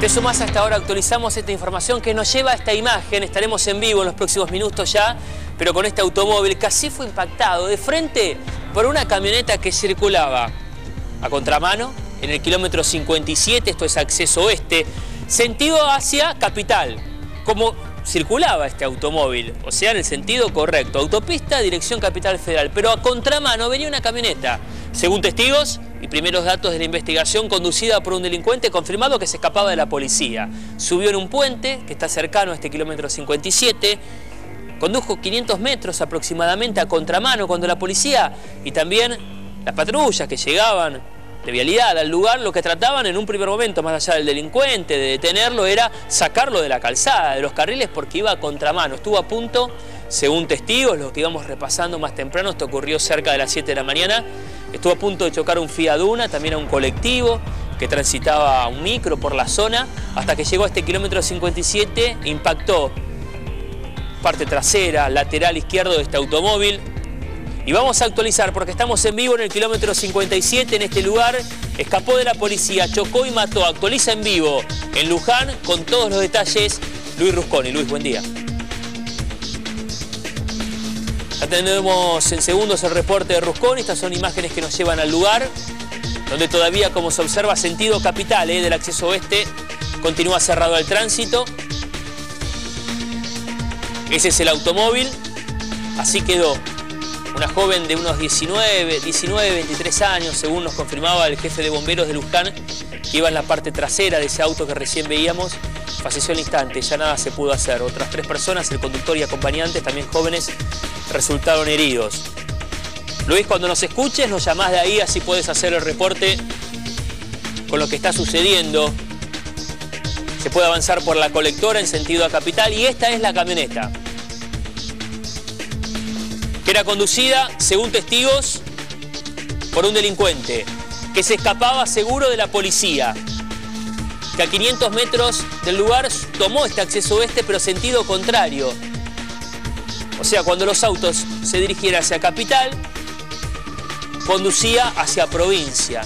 Te sumás hasta ahora, actualizamos esta información que nos lleva a esta imagen. Estaremos en vivo en los próximos minutos ya, pero con este automóvil que así fue impactado de frente por una camioneta que circulaba a contramano en el kilómetro 57, esto es acceso oeste, sentido hacia Capital. Como circulaba este automóvil, o sea, en el sentido correcto, autopista, dirección Capital Federal, pero a contramano venía una camioneta. Según testigos y primeros datos de la investigación, conducida por un delincuente confirmado que se escapaba de la policía. Subió en un puente que está cercano a este kilómetro 57, condujo 500 metros aproximadamente a contramano cuando la policía y también las patrullas que llegaban de vialidad al lugar, lo que trataban en un primer momento, más allá del delincuente, de detenerlo, era sacarlo de la calzada, de los carriles, porque iba a contramano. Estuvo a punto, según testigos, lo que íbamos repasando más temprano, esto ocurrió cerca de las 7 de la mañana, estuvo a punto de chocar un Fiat Duna, también a un colectivo que transitaba un micro por la zona, hasta que llegó a este kilómetro 57, impactó parte trasera, lateral izquierdo de este automóvil. Y vamos a actualizar porque estamos en vivo en el kilómetro 57, en este lugar. Escapó de la policía, chocó y mató. Actualiza en vivo en Luján con todos los detalles Luis Rusconi. Luis, buen día. Atendemos en segundos el reporte de Rusconi. Estas son imágenes que nos llevan al lugar, donde todavía, como se observa, sentido Capital del acceso oeste, continúa cerrado al tránsito. Ese es el automóvil. Así quedó. Una joven de unos 19, 23 años, según nos confirmaba el jefe de bomberos de Luján, que iba en la parte trasera de ese auto que recién veíamos, falleció al instante, ya nada se pudo hacer. Otras 3 personas, el conductor y acompañantes, también jóvenes, resultaron heridos. Luis, cuando nos escuches, nos llamás de ahí, así puedes hacer el reporte con lo que está sucediendo. Se puede avanzar por la colectora en sentido a Capital y esta es la camioneta, que era conducida, según testigos, por un delincuente que se escapaba seguro de la policía, que a 500 metros del lugar tomó este acceso oeste, pero sentido contrario. O sea, cuando los autos se dirigieran hacia Capital, conducía hacia provincia.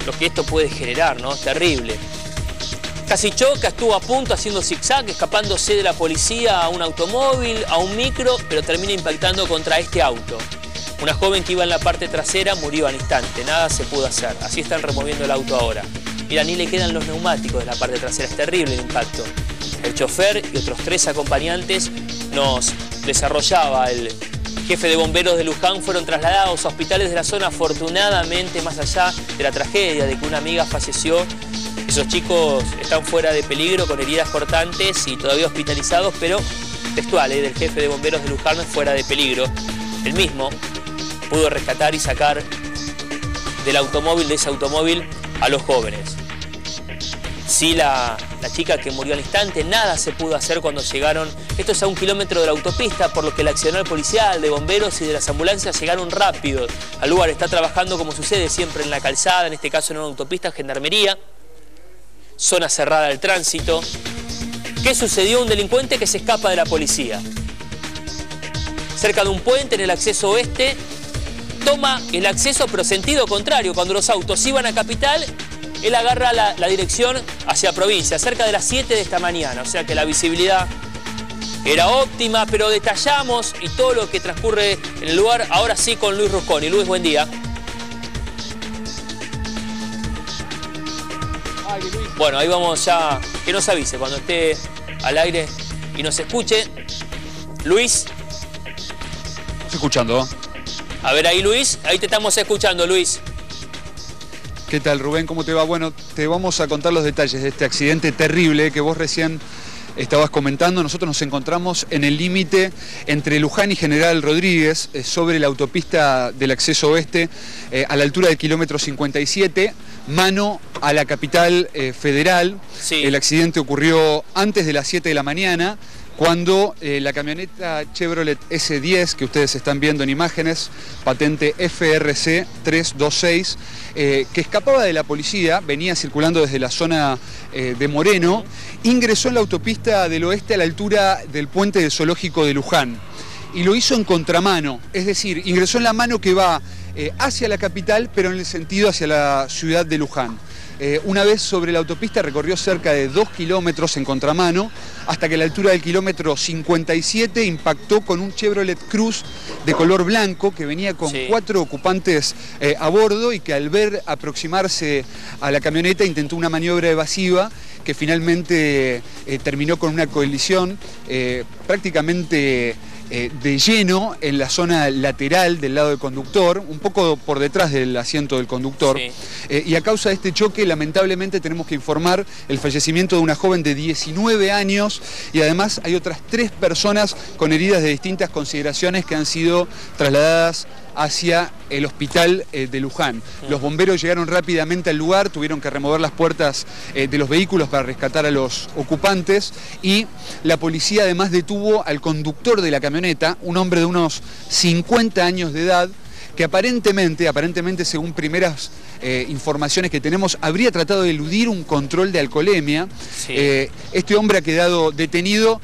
Lo que esto puede generar, ¿no? Terrible. Casi choca, estuvo a punto haciendo zigzag, escapándose de la policía a un automóvil, a un micro, pero termina impactando contra este auto. Una joven que iba en la parte trasera murió al instante, nada se pudo hacer. Así están removiendo el auto ahora. Mira, ni le quedan los neumáticos de la parte trasera, es terrible el impacto. El chofer y otros 3 acompañantes, nos desarrollaba el jefe de bomberos de Luján, fueron trasladados a hospitales de la zona. Afortunadamente, más allá de la tragedia de que una amiga falleció, esos chicos están fuera de peligro, con heridas cortantes y todavía hospitalizados, pero textual, del jefe de bomberos de Luján, fuera de peligro. Él mismo pudo rescatar y sacar del automóvil, de ese automóvil, a los jóvenes. Sí, la chica que murió al instante, nada se pudo hacer cuando llegaron. Esto es a 1 kilómetro de la autopista, por lo que el accionar policial, de bomberos y de las ambulancias llegaron rápido al lugar. Está trabajando, como sucede siempre, en la calzada, en este caso en una autopista, gendarmería. Zona cerrada del tránsito. ¿Qué sucedió? Un delincuente que se escapa de la policía. Cerca de un puente en el acceso oeste, toma el acceso pero sentido contrario. Cuando los autos iban a Capital, él agarra la dirección hacia provincia, cerca de las 7 de esta mañana. O sea que la visibilidad era óptima, pero detallamos y todo lo que transcurre en el lugar, ahora sí con Luis Rusconi. Luis, buen día. Bueno, ahí vamos ya, que nos avise cuando esté al aire y nos escuche. Luis. Estoy escuchando. A ver ahí, Luis, ahí te estamos escuchando, Luis. ¿Qué tal, Rubén? ¿Cómo te va? Bueno, te vamos a contar los detalles de este accidente terrible que vos recién estabas comentando. Nosotros nos encontramos en el límite entre Luján y General Rodríguez, sobre la autopista del acceso oeste, a la altura del kilómetro 57, mano a la capital federal. Sí. El accidente ocurrió antes de las 7 de la mañana, cuando la camioneta Chevrolet S10, que ustedes están viendo en imágenes, patente FRC 326, que escapaba de la policía, venía circulando desde la zona de Moreno, ingresó en la autopista del oeste a la altura del puente del zoológico de Luján. Y lo hizo en contramano, es decir, ingresó en la mano que va hacia la capital, pero en el sentido hacia la ciudad de Luján. Una vez sobre la autopista recorrió cerca de 2 kilómetros en contramano, hasta que a la altura del kilómetro 57 impactó con un Chevrolet Cruz de color blanco que venía con 4 ocupantes a bordo, y que al ver aproximarse a la camioneta intentó una maniobra evasiva que finalmente terminó con una colisión prácticamente de lleno en la zona lateral del lado del conductor, un poco por detrás del asiento del conductor. Y a causa de este choque, lamentablemente, tenemos que informar el fallecimiento de una joven de 19 años, y además hay otras 3 personas con heridas de distintas consideraciones que han sido trasladadas hacia el hospital de Luján. Los bomberos llegaron rápidamente al lugar, tuvieron que remover las puertas de los vehículos para rescatar a los ocupantes, y la policía además detuvo al conductor de la camioneta, un hombre de unos 50 años de edad, que aparentemente según primeras informaciones que tenemos, habría tratado de eludir un control de alcoholemia. Este hombre ha quedado detenido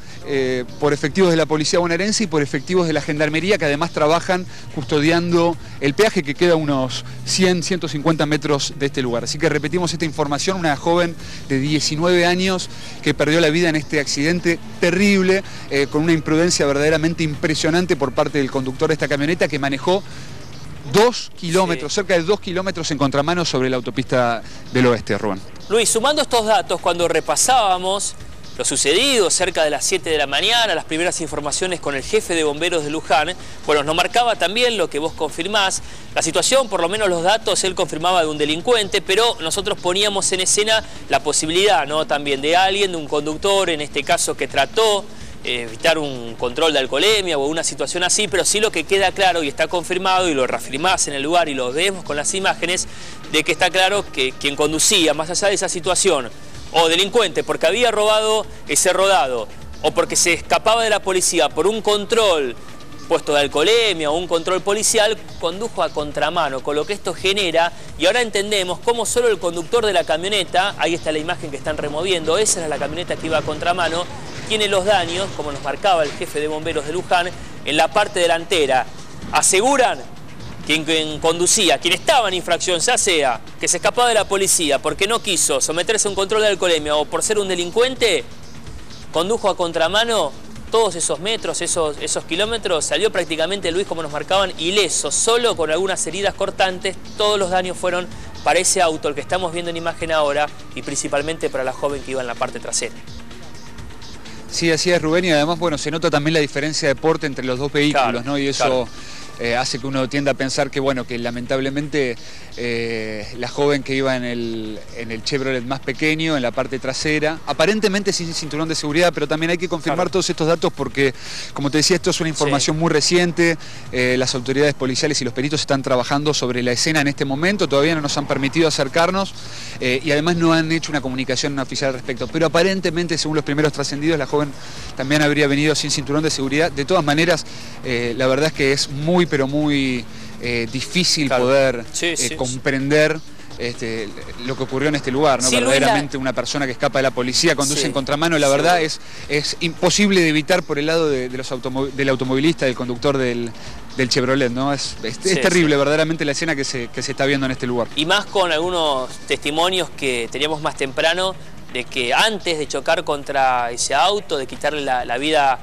por efectivos de la policía bonaerense y por efectivos de la gendarmería, que además trabajan custodiando el peaje, que queda a unos 100-150 metros de este lugar. Así que repetimos esta información: una joven de 19 años que perdió la vida en este accidente terrible, con una imprudencia verdaderamente impresionante por parte del conductor de esta camioneta, que manejó 2 kilómetros, cerca de 2 kilómetros en contramano sobre la autopista del oeste, Rubén. Luis, sumando estos datos, cuando repasábamos lo sucedido cerca de las 7 de la mañana, las primeras informaciones con el jefe de bomberos de Luján, bueno, nos marcaba también lo que vos confirmás, la situación, por lo menos los datos, él confirmaba de un delincuente, pero nosotros poníamos en escena la posibilidad, ¿no?, también de alguien, de un conductor, en este caso, que trató evitar un control de alcoholemia o una situación así, pero sí lo que queda claro y está confirmado, y lo reafirmás en el lugar y lo vemos con las imágenes, de que está claro que quien conducía, más allá de esa situación, o delincuente porque había robado ese rodado, o porque se escapaba de la policía por un control puesto de alcoholemia o un control policial, condujo a contramano, con lo que esto genera, y ahora entendemos cómo solo el conductor de la camioneta, ahí está la imagen que están removiendo, esa era la camioneta que iba a contramano, tiene los daños, como nos marcaba el jefe de bomberos de Luján, en la parte delantera. Aseguran quien conducía, quien estaba en infracción, ya sea que se escapaba de la policía porque no quiso someterse a un control de alcoholemia o por ser un delincuente, condujo a contramano todos esos metros, esos kilómetros, salió prácticamente, Luis, como nos marcaban, ileso, solo con algunas heridas cortantes. Todos los daños fueron para ese auto, el que estamos viendo en imagen ahora, y principalmente para la joven que iba en la parte trasera. Sí, así es, Rubén, y además, bueno, se nota también la diferencia de porte entre los dos vehículos, claro, ¿no? Y eso hace que uno tienda a pensar que, bueno, que lamentablemente la joven que iba en el Chevrolet más pequeño, en la parte trasera, aparentemente sin cinturón de seguridad, pero también hay que confirmar todos estos datos porque, como te decía, esto es una información muy reciente. Las autoridades policiales y los peritos están trabajando sobre la escena en este momento, todavía no nos han permitido acercarnos y además no han hecho una comunicación oficial al respecto, pero aparentemente, según los primeros trascendidos, la joven también habría venido sin cinturón de seguridad. De todas maneras, la verdad es que es muy, pero muy difícil poder comprender lo que ocurrió en este lugar, ¿no? Verdaderamente una persona que escapa de la policía, conduce en contramano, la verdad es imposible de evitar por el lado del automovilista, del conductor del Chevrolet, ¿no? Es terrible verdaderamente la escena que se está viendo en este lugar. Y más con algunos testimonios que teníamos más temprano, de que antes de chocar contra ese auto, de quitarle la vida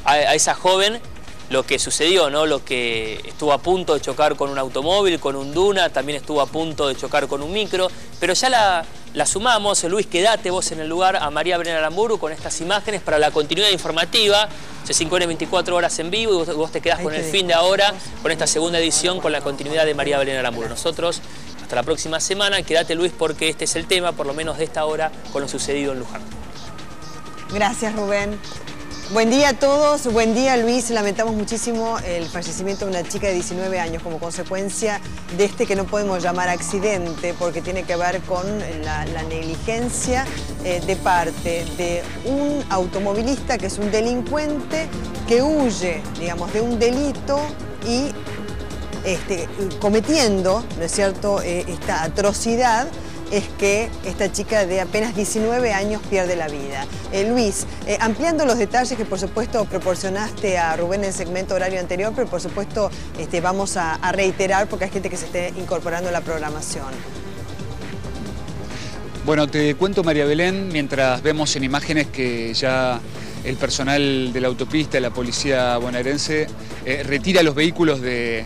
a esa joven, lo que sucedió, ¿no? Lo que estuvo a punto de chocar con un automóvil, con un Duna, también estuvo a punto de chocar con un micro, pero ya la sumamos. Luis, quedate vos en el lugar, a María Belén Aramburu con estas imágenes para la continuidad informativa. C5N 24 horas en vivo, y vos te quedás con el fin de ahora, con esta segunda edición, con la continuidad de María Belén Aramburu. Nosotros, hasta la próxima semana. Quédate, Luis, porque este es el tema, por lo menos de esta hora, con lo sucedido en Luján. Gracias, Rubén. Buen día a todos, buen día, Luis. Lamentamos muchísimo el fallecimiento de una chica de 19 años como consecuencia de que no podemos llamar accidente, porque tiene que ver con la negligencia de parte de un automovilista que es un delincuente que huye, digamos, de un delito y cometiendo, ¿no es cierto?, esta atrocidad. Es que esta chica de apenas 19 años pierde la vida. Luis, ampliando los detalles que por supuesto proporcionaste a Rubén en el segmento horario anterior, pero por supuesto vamos a reiterar porque hay gente que se esté incorporando a la programación. Bueno, te cuento, María Belén, mientras vemos en imágenes que ya el personal de la autopista, la policía bonaerense, retira los vehículos de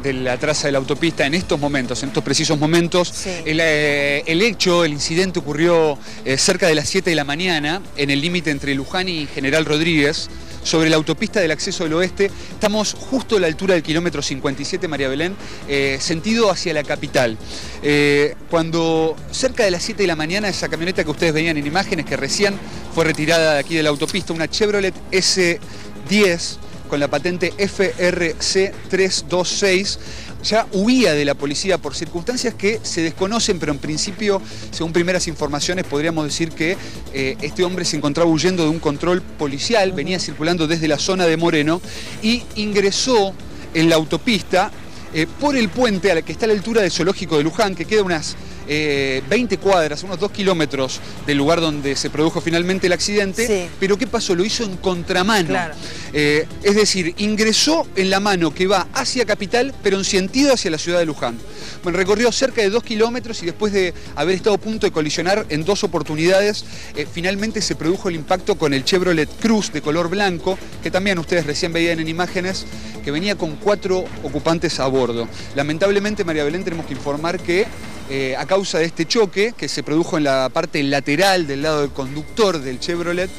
la traza de la autopista en estos momentos, en estos precisos momentos. Sí. El hecho, el incidente ocurrió cerca de las 7 de la mañana, en el límite entre Luján y General Rodríguez, sobre la autopista del acceso del oeste. Estamos justo a la altura del kilómetro 57, María Belén, sentido hacia la capital. Cuando cerca de las 7 de la mañana, esa camioneta que ustedes veían en imágenes, que recién fue retirada de aquí de la autopista, una Chevrolet S10 con la patente FRC 326, ya huía de la policía por circunstancias que se desconocen, pero en principio, según primeras informaciones, podríamos decir que este hombre se encontraba huyendo de un control policial, venía circulando desde la zona de Moreno y ingresó en la autopista por el puente a la que está a la altura del zoológico de Luján, que queda unas 20 cuadras, unos 2 kilómetros del lugar donde se produjo finalmente el accidente. Sí. Pero ¿qué pasó? Lo hizo en contramano. Claro. Es decir, ingresó en la mano que va hacia Capital, pero en sentido hacia la ciudad de Luján. Bueno, recorrió cerca de 2 kilómetros y después de haber estado a punto de colisionar en 2 oportunidades, finalmente se produjo el impacto con el Chevrolet Cruz de color blanco, que también ustedes recién veían en imágenes, que venía con 4 ocupantes a bordo. Lamentablemente, María Belén, tenemos que informar que a causa de este choque, que se produjo en la parte lateral del lado del conductor del Chevrolet,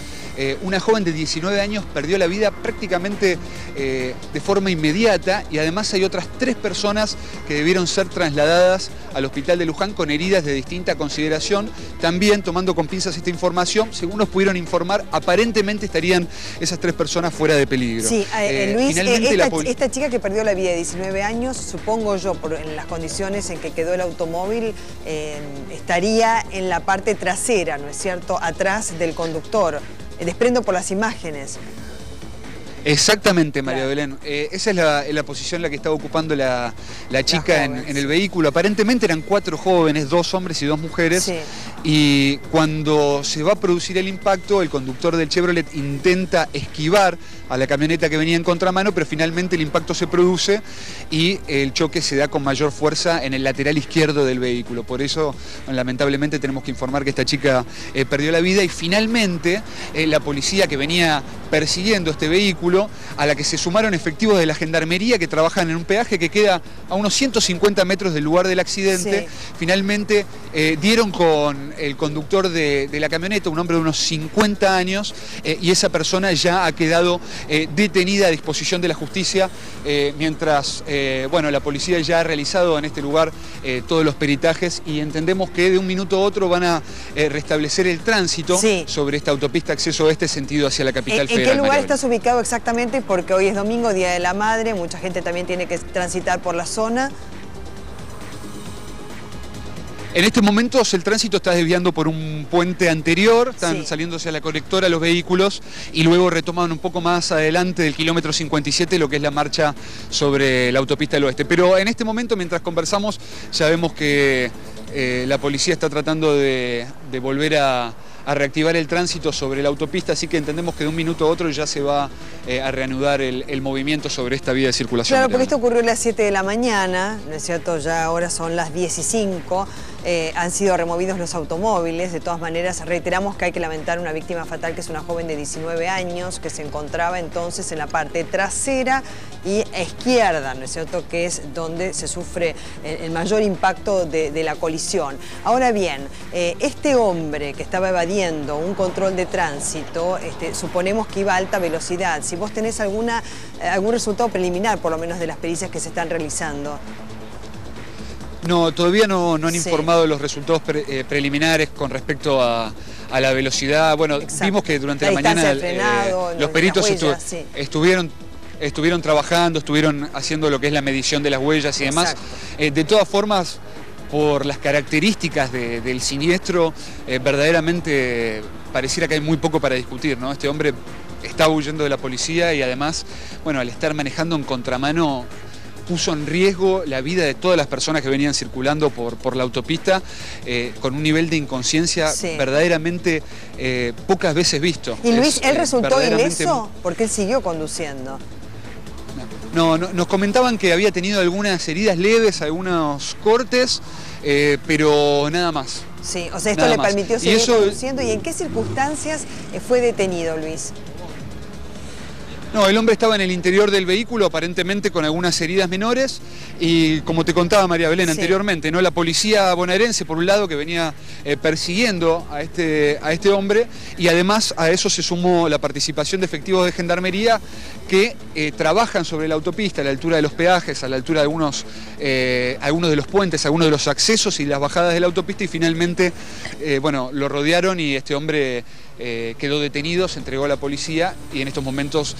una joven de 19 años perdió la vida prácticamente de forma inmediata, y además hay otras 3 personas que debieron ser trasladadas al hospital de Luján con heridas de distinta consideración. También, tomando con pinzas esta información, según nos pudieron informar, aparentemente estarían esas 3 personas fuera de peligro. Sí, Luis, esta chica que perdió la vida de 19 años, supongo yo, en las condiciones en que quedó el automóvil, estaría en la parte trasera, ¿no es cierto?, atrás del conductor. Desprendo por las imágenes. Exactamente, María Claro. Belén. Esa es la posición en la que estaba ocupando la chica en el vehículo. Aparentemente eran 4 jóvenes, 2 hombres y 2 mujeres. Sí. Y cuando se va a producir el impacto, el conductor del Chevrolet intenta esquivar a la camioneta que venía en contramano, pero finalmente el impacto se produce y el choque se da con mayor fuerza en el lateral izquierdo del vehículo. Por eso, lamentablemente, tenemos que informar que esta chica perdió la vida, y finalmente la policía que venía persiguiendo este vehículo, a la que se sumaron efectivos de la Gendarmería que trabajan en un peaje que queda a unos 150 metros del lugar del accidente, Sí. finalmente dieron con el conductor de la camioneta, un hombre de unos 50 años, y esa persona ya ha quedado detenida a disposición de la justicia, mientras bueno, la policía ya ha realizado en este lugar todos los peritajes, y entendemos que de un minuto a otro van a restablecer el tránsito Sí. sobre esta autopista acceso oeste sentido hacia la capital ¿En federal. qué lugar María estás ubicado exactamente? Porque hoy es domingo, Día de la Madre, mucha gente también tiene que transitar por la zona. En estos momentos el tránsito está desviando por un puente anterior, están Sí. saliendo hacia la colectora los vehículos, y luego retoman un poco más adelante del kilómetro 57 lo que es la marcha sobre la autopista del oeste. Pero en este momento, mientras conversamos, ya vemos que la policía está tratando de volver a reactivar el tránsito sobre la autopista, así que entendemos que de un minuto a otro ya se va a reanudar el movimiento sobre esta vía de circulación. Claro, porque esto ocurrió a las 7 de la mañana, ¿no es cierto? Ya ahora son las 10:05, han sido removidos los automóviles. De todas maneras, reiteramos que hay que lamentar una víctima fatal, que es una joven de 19 años, que se encontraba entonces en la parte trasera y izquierda, ¿no es cierto?, que es donde se sufre el mayor impacto de la colisión. Ahora bien, este hombre que estaba evadiendo un control de tránsito, suponemos que iba a alta velocidad. Si vos tenés algún resultado preliminar, por lo menos, de las pericias que se están realizando. No, todavía no han Sí. informado los resultados preliminares con respecto a la velocidad. Bueno, Exacto. vimos que durante La la mañana distancia de frenado, los peritos las huellas, sí. estuvieron trabajando, estuvieron haciendo lo que es la medición de las huellas y demás. Exacto. De todas formas, por las características del siniestro, verdaderamente pareciera que hay muy poco para discutir, ¿no? Este hombre estaba huyendo de la policía y además, bueno, al estar manejando en contramano, puso en riesgo la vida de todas las personas que venían circulando por la autopista, con un nivel de inconsciencia Sí. verdaderamente pocas veces visto. ¿Y Luis, él resultó verdaderamente ileso? Porque él siguió conduciendo. No, nos comentaban que había tenido algunas heridas leves, algunos cortes, pero nada más. Sí, o sea, esto Nada le más. permitió Y seguir eso- conduciendo. ¿Y en qué circunstancias fue detenido, Luis? No, el hombre estaba en el interior del vehículo, aparentemente con algunas heridas menores, y como te contaba María Belén Sí. anteriormente, ¿no? La policía bonaerense, por un lado, que venía persiguiendo a este hombre, y además a eso se sumó la participación de efectivos de gendarmería que trabajan sobre la autopista, a la altura de los peajes, a la altura de algunos de los puentes, algunos de los accesos y las bajadas de la autopista, y finalmente, bueno, lo rodearon y este hombre quedó detenido, se entregó a la policía y en estos momentos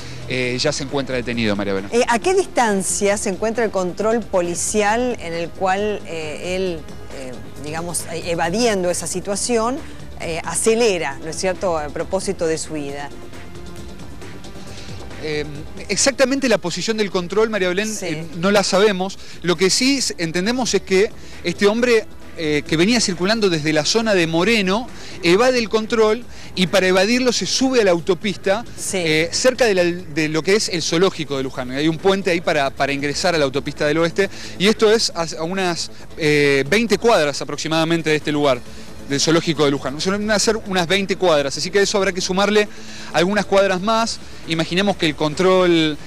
ya se encuentra detenido, María Belén. ¿A qué distancia se encuentra el control policial en el cual él, digamos, evadiendo esa situación, acelera, ¿no es cierto?, a propósito de su vida? Exactamente la posición del control, María Belén, Sí. no la sabemos. Lo que sí entendemos es que este hombre que venía circulando desde la zona de Moreno evade el control y para evadirlo se sube a la autopista Sí. cerca de lo que es el zoológico de Luján. Hay un puente ahí para ingresar a la autopista del oeste y esto es a unas 20 cuadras aproximadamente de este lugar, del zoológico de Luján. Van a ser unas 20 cuadras, así que a eso habrá que sumarle algunas cuadras más. Imaginemos que el control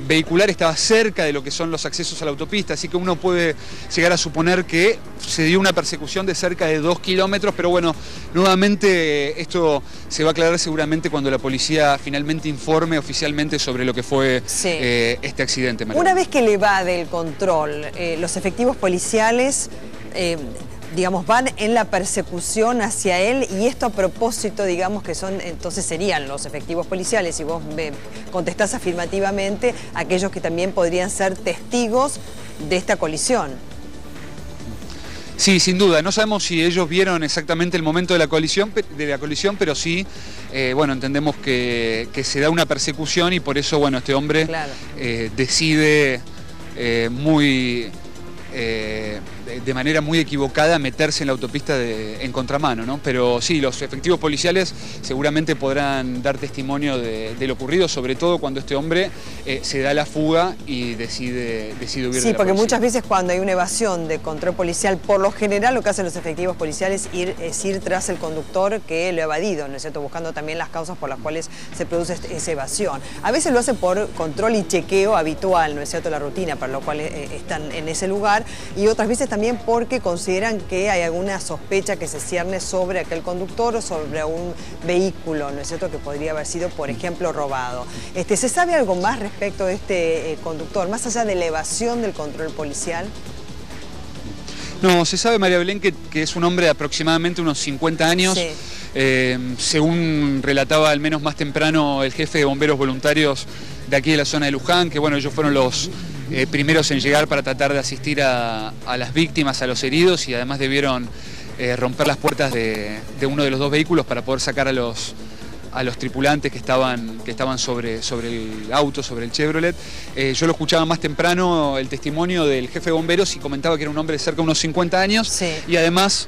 vehicular estaba cerca de lo que son los accesos a la autopista, así que uno puede llegar a suponer que se dio una persecución de cerca de 2 kilómetros, pero bueno, nuevamente esto se va a aclarar seguramente cuando la policía finalmente informe oficialmente sobre lo que fue Sí. este accidente. María. Una vez que le evade el control, los efectivos policiales, digamos, van en la persecución hacia él, y esto a propósito, digamos, que son, entonces serían los efectivos policiales, y vos me contestás afirmativamente, aquellos que también podrían ser testigos de esta colisión. Sí, sin duda. No sabemos si ellos vieron exactamente el momento de la colisión, pero sí, bueno, entendemos que se da una persecución y por eso, bueno, este hombre Claro. decide de manera muy equivocada meterse en la autopista en contramano, ¿no? Pero sí, los efectivos policiales seguramente podrán dar testimonio de lo ocurrido, sobre todo cuando este hombre se da la fuga y decide huir de la Sí, porque policía. muchas veces cuando hay una evasión de control policial, por lo general lo que hacen los efectivos policiales es ir tras el conductor que lo ha evadido, ¿no es cierto?, buscando también las causas por las cuales se produce esa evasión. A veces lo hacen por control y chequeo habitual, ¿no es cierto?, la rutina para lo cual están en ese lugar, y otras veces también porque consideran que hay alguna sospecha que se cierne sobre aquel conductor o sobre un vehículo, ¿no es cierto?, que podría haber sido, por ejemplo, robado. ¿Se sabe algo más respecto de este conductor, más allá de la evasión del control policial? No, se sabe, María Belén, que es un hombre de aproximadamente unos 50 años. Sí. Según relataba al menos más temprano el jefe de bomberos voluntarios de aquí de la zona de Luján, que bueno, ellos fueron los primeros en llegar para tratar de asistir a las víctimas, a los heridos, y además debieron romper las puertas de uno de los dos vehículos para poder sacar a los tripulantes que estaban sobre el auto, sobre el Chevrolet. Yo lo escuchaba más temprano, el testimonio del jefe de bomberos, y comentaba que era un hombre de cerca de unos 50 años. Sí. Y además,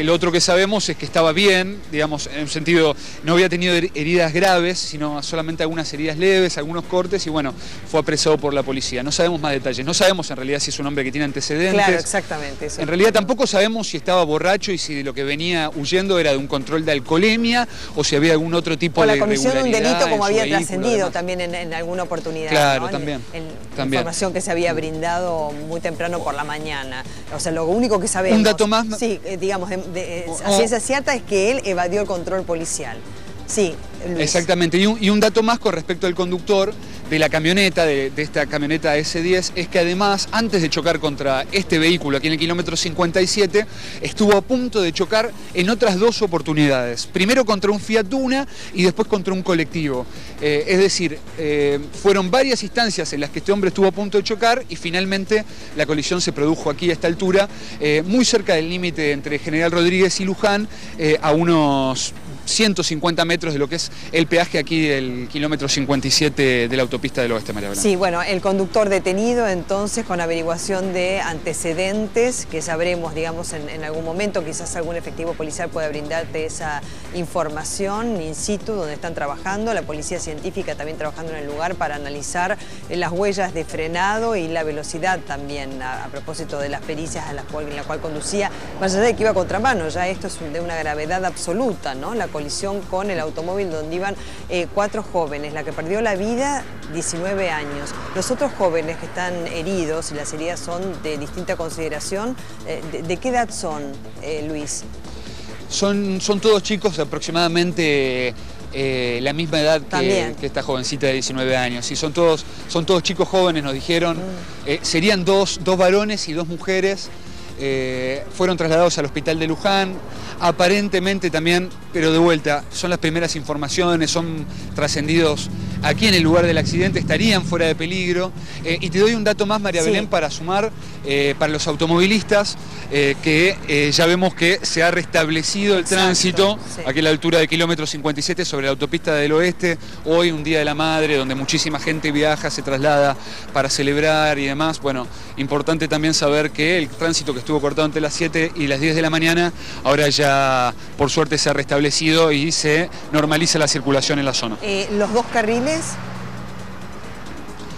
lo otro que sabemos es que estaba bien, digamos, en un sentido, no había tenido heridas graves, sino solamente algunas heridas leves, algunos cortes, y bueno, fue apresado por la policía. No sabemos más detalles, no sabemos en realidad si es un hombre que tiene antecedentes. Claro, exactamente. Eso. En realidad tampoco sabemos si estaba borracho y si de lo que venía huyendo era de un control de alcoholemia o si había algún otro tipo O de la comisión de un irregularidad delito, como en su había vehículo, trascendido además. también en alguna oportunidad. Claro, ¿no? también. La información que se había brindado muy temprano por la mañana. O sea, lo único que sabemos... Un dato más... Sí, digamos, a ciencia cierta es que él evadió el control policial. Sí, Luis. Exactamente, y un dato más con respecto al conductor de la camioneta, de esta camioneta S10, es que además, antes de chocar contra este vehículo aquí en el kilómetro 57, estuvo a punto de chocar en otras dos oportunidades. Primero contra un Fiat Duna y después contra un colectivo. Es decir, fueron varias instancias en las que este hombre estuvo a punto de chocar y finalmente la colisión se produjo aquí a esta altura, muy cerca del límite entre General Rodríguez y Luján, a unos 150 metros de lo que es es el peaje aquí del kilómetro 57 de la autopista del Oeste, María Belén. Sí, bueno, el conductor detenido entonces con averiguación de antecedentes que sabremos, digamos, en algún momento, quizás algún efectivo policial pueda brindarte esa información in situ donde están trabajando, la policía científica también trabajando en el lugar para analizar las huellas de frenado y la velocidad también, a propósito de las pericias en la cual conducía, más allá de que iba a contramano, ya esto es de una gravedad absoluta, ¿no? La colisión con el automóvil donde iban 4 jóvenes, la que perdió la vida, 19 años. Los otros jóvenes que están heridos, y las heridas son de distinta consideración, ¿de qué edad son, Luis? Son todos chicos aproximadamente la misma edad que esta jovencita de 19 años. Sí, son todos chicos jóvenes, nos dijeron. Serían dos varones y 2 mujeres. Fueron trasladados al hospital de Luján. Aparentemente también, pero de vuelta, son las primeras informaciones, son trascendidos aquí en el lugar del accidente, estarían fuera de peligro. Y te doy un dato más, María Belén, para sumar para los automovilistas, que ya vemos que se ha restablecido el tránsito aquí a la altura de kilómetro 57 sobre la autopista del Oeste. Hoy, un Día de la Madre, donde muchísima gente viaja, se traslada para celebrar y demás. Bueno, importante también saber que el tránsito que estuvo cortado entre las 7 y las 10 de la mañana, ahora ya por suerte se ha restablecido y se normaliza la circulación en la zona. ¿Los 2 carriles?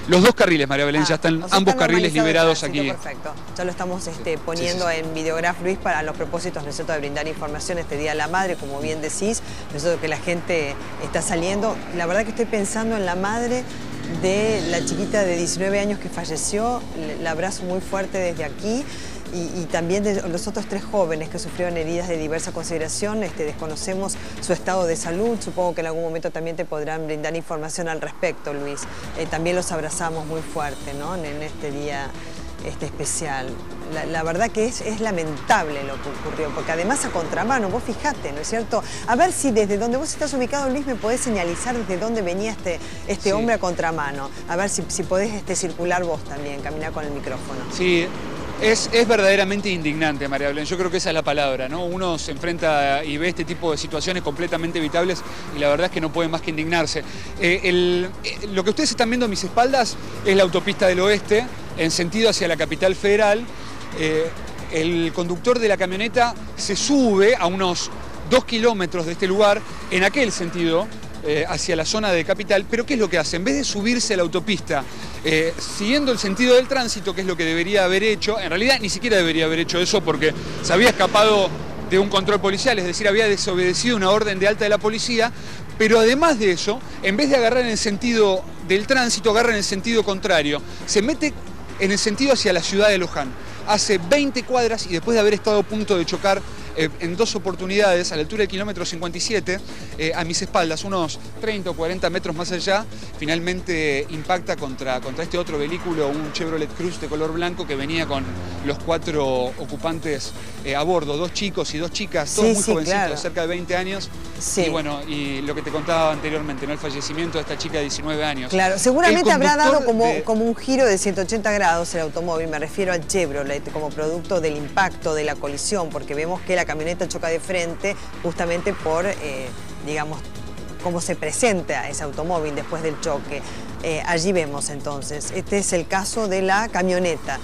Los 2 carriles, María Belén, ya están ambos carriles liberados aquí. Perfecto, ya lo estamos poniendo en Videograf, Luis, para los propósitos, ¿no es cierto?, de brindar información este Día de la Madre, como bien decís, ¿no es cierto?, que la gente está saliendo. La verdad que estoy pensando en la madre de la chiquita de 19 años que falleció, la abrazo muy fuerte desde aquí. Y también de los otros 3 jóvenes que sufrieron heridas de diversa consideración. Desconocemos su estado de salud, supongo que en algún momento también te podrán brindar información al respecto, Luis. También los abrazamos muy fuerte, ¿no?, en este día especial. La verdad que es lamentable lo que ocurrió, porque además a contramano, vos fijate, ¿no es cierto? A ver si desde donde vos estás ubicado, Luis, me podés señalizar desde dónde venía este hombre a contramano. A ver si podés circular vos también, caminar con el micrófono. Sí. Es verdaderamente indignante, María Belén, yo creo que esa es la palabra, ¿no? Uno se enfrenta y ve este tipo de situaciones completamente evitables y la verdad es que no puede más que indignarse. Lo que ustedes están viendo a mis espaldas es la autopista del Oeste, en sentido hacia la capital federal. El conductor de la camioneta se sube a unos 2 kilómetros de este lugar, en aquel sentido, hacia la zona de capital, pero ¿qué es lo que hace? En vez de subirse a la autopista, siguiendo el sentido del tránsito, que es lo que debería haber hecho, en realidad ni siquiera debería haber hecho eso porque se había escapado de un control policial, es decir, había desobedecido una orden de alta de la policía, pero además de eso, en vez de agarrar en el sentido del tránsito, agarra en el sentido contrario, se mete en el sentido hacia la ciudad de Luján, hace 20 cuadras y después de haber estado a punto de chocar en 2 oportunidades a la altura del kilómetro 57, a mis espaldas, unos 30 o 40 metros más allá, finalmente impacta contra este otro vehículo, un Chevrolet Cruze de color blanco que venía con los 4 ocupantes a bordo, 2 chicos y 2 chicas, todos muy jovencitos, claro, cerca de 20 años. Sí. Y bueno, y lo que te contaba anteriormente, ¿no?, el fallecimiento de esta chica de 19 años. Claro, seguramente habrá dado como un giro de 180 grados el automóvil, me refiero al Chevrolet, como producto del impacto de la colisión, porque vemos que la camioneta choca de frente justamente por, digamos, cómo se presenta ese automóvil después del choque. Allí vemos entonces, este es el caso de la camioneta,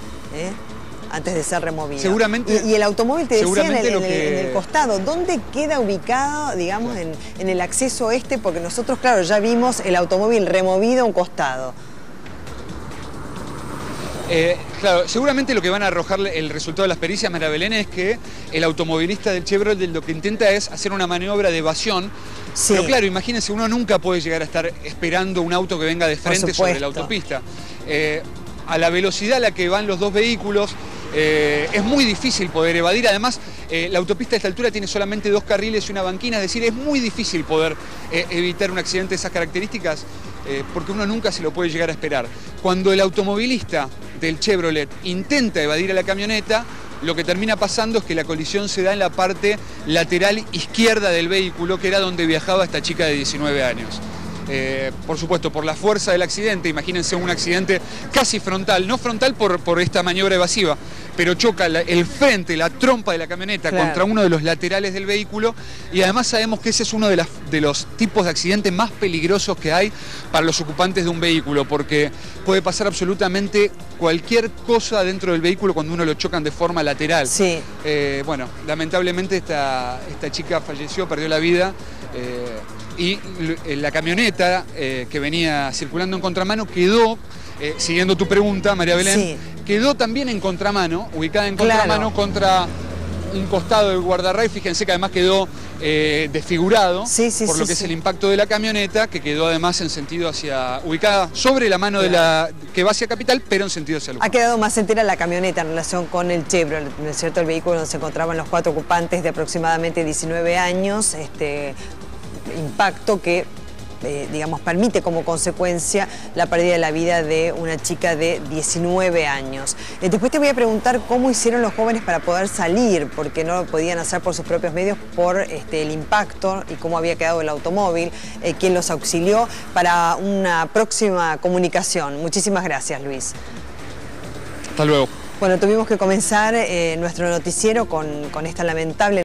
antes de ser removida. Seguramente. Y el automóvil, te decía, en el costado, ¿dónde queda ubicado, digamos, en el acceso este? Porque nosotros, claro, ya vimos el automóvil removido a un costado. Claro, seguramente lo que van a arrojar el resultado de las pericias, María Belén, es que el automovilista del Chevrolet lo que intenta es hacer una maniobra de evasión. Sí. Pero claro, imagínense, uno nunca puede llegar a estar esperando un auto que venga de frente sobre la autopista. A la velocidad a la que van los 2 vehículos, es muy difícil poder evadir. Además, la autopista a esta altura tiene solamente 2 carriles y una banquina, es decir, es muy difícil poder evitar un accidente de esas características, porque uno nunca se lo puede llegar a esperar. Cuando el automovilista del Chevrolet intenta evadir a la camioneta, lo que termina pasando es que la colisión se da en la parte lateral izquierda del vehículo, que era donde viajaba esta chica de 19 años. por supuesto, por la fuerza del accidente. Imagínense un accidente casi frontal, no frontal por esta maniobra evasiva, pero choca el frente, la trompa de la camioneta contra uno de los laterales del vehículo, y además sabemos que ese es uno de los tipos de accidentes más peligrosos que hay para los ocupantes de un vehículo, porque puede pasar absolutamente cualquier cosa dentro del vehículo cuando uno lo chocan de forma lateral. Sí. Bueno, lamentablemente esta chica falleció, perdió la vida, y la camioneta que venía circulando en contramano quedó, siguiendo tu pregunta, María Belén, quedó también en contramano, ubicada en contramano contra un costado del guardarray. Fíjense que además quedó desfigurado por lo que es el impacto de la camioneta, que quedó además en sentido ubicada sobre la mano de que va hacia Capital, pero en sentido hacia Luján. Ha quedado más entera la camioneta en relación con el Chevrolet, ¿no es cierto? El vehículo donde se encontraban los 4 ocupantes de aproximadamente 19 años, impacto que digamos, permite como consecuencia la pérdida de la vida de una chica de 19 años. Después te voy a preguntar cómo hicieron los jóvenes para poder salir, porque no lo podían hacer por sus propios medios por el impacto y cómo había quedado el automóvil, quién los auxilió, para una próxima comunicación. Muchísimas gracias, Luis. Hasta luego. Bueno, tuvimos que comenzar nuestro noticiero con esta lamentable